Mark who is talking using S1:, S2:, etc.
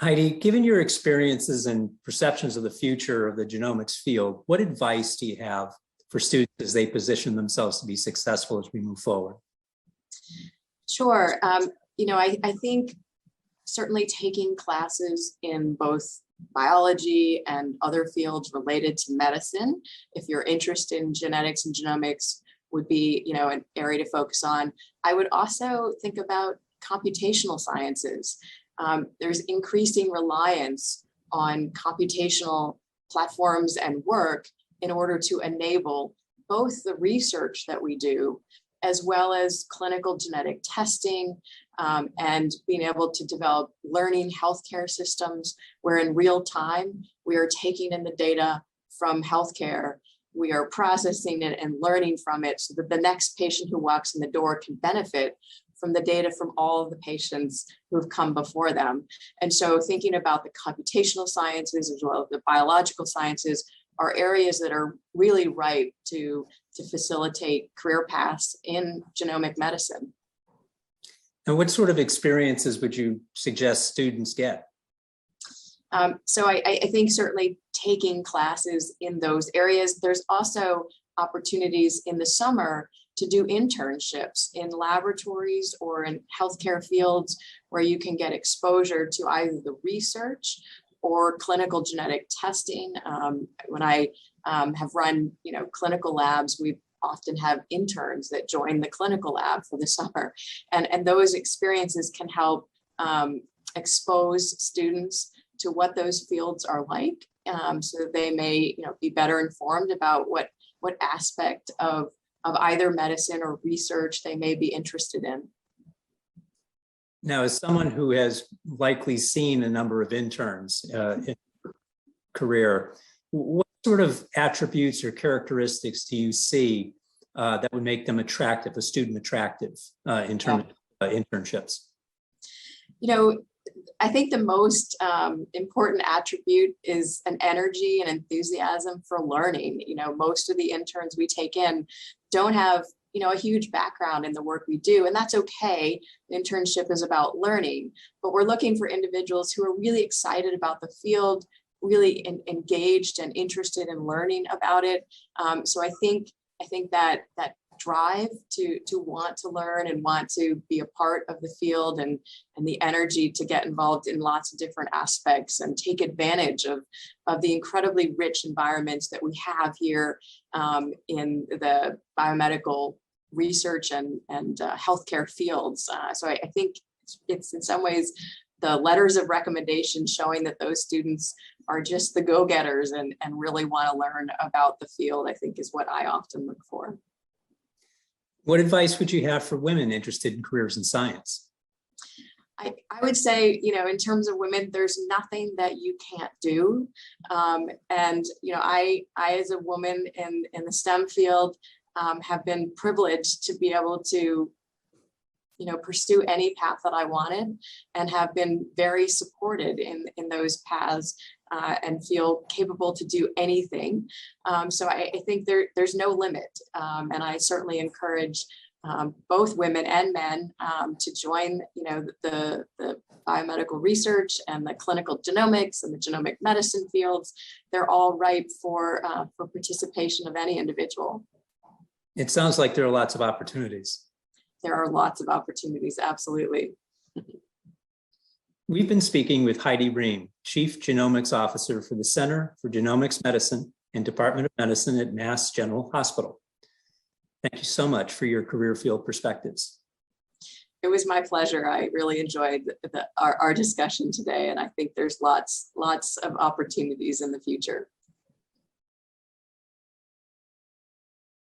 S1: Heidi, given your experiences and perceptions of the future of the genomics field, what advice do you have for students as they position themselves to be successful as we move forward?
S2: Sure. I think certainly taking classes in both biology and other fields related to medicine, if you're interested in genetics and genomics, would be, an area to focus on. I would also think about computational sciences. There's increasing reliance on computational platforms and work in order to enable both the research that we do, as well as clinical genetic testing, and being able to develop learning healthcare systems where in real time, we are taking in the data from healthcare, we are processing it and learning from it so that the next patient who walks in the door can benefit from the data from all of the patients who have come before them. And so thinking about the computational sciences as well as the biological sciences are areas that are really ripe to facilitate career paths in genomic medicine.
S1: And what sort of experiences would you suggest students get?
S2: So I think certainly taking classes in those areas. There's also opportunities in the summer to do internships in laboratories or in healthcare fields where you can get exposure to either the research or clinical genetic testing. When I have run, clinical labs, we often have interns that join the clinical lab for the summer, and those experiences can help expose students to what those fields are like, so that they may, be better informed about what aspect of either medicine or research they may be interested in.
S1: Now, as someone who has likely seen a number of interns in career, what sort of attributes or characteristics do you see that would make them attractive, a student attractive in terms of internships?
S2: I think the most important attribute is an energy and enthusiasm for learning. Most of the interns we take in don't have a huge background in the work we do, and that's okay. An internship is about learning, but we're looking for individuals who are really excited about the field, really engaged and interested in learning about it. So I think that drive to want to learn and want to be a part of the field, and the energy to get involved in lots of different aspects and take advantage of the incredibly rich environments that we have here in the biomedical research and healthcare fields. So I think it's in some ways the letters of recommendation showing that those students are just the go-getters and really want to learn about the field, I think is what I often look for.
S1: What advice would you have for women interested in careers in science?
S2: I would say, in terms of women, there's nothing that you can't do. And, I as a woman in the STEM field have been privileged to be able to, pursue any path that I wanted, and have been very supported in those paths and feel capable to do anything. So I think there's no limit. And I certainly encourage both women and men to join, the biomedical research and the clinical genomics and the genomic medicine fields. They're all ripe for participation of any individual.
S1: It sounds like there are lots of opportunities.
S2: There are lots of opportunities, absolutely.
S1: We've been speaking with Heidi Rehm, Chief Genomics Officer for the Center for Genomics Medicine and Department of Medicine at Mass General Hospital. Thank you so much for your career field perspectives.
S2: It was my pleasure. I really enjoyed our discussion today, and I think there's lots of opportunities in the future.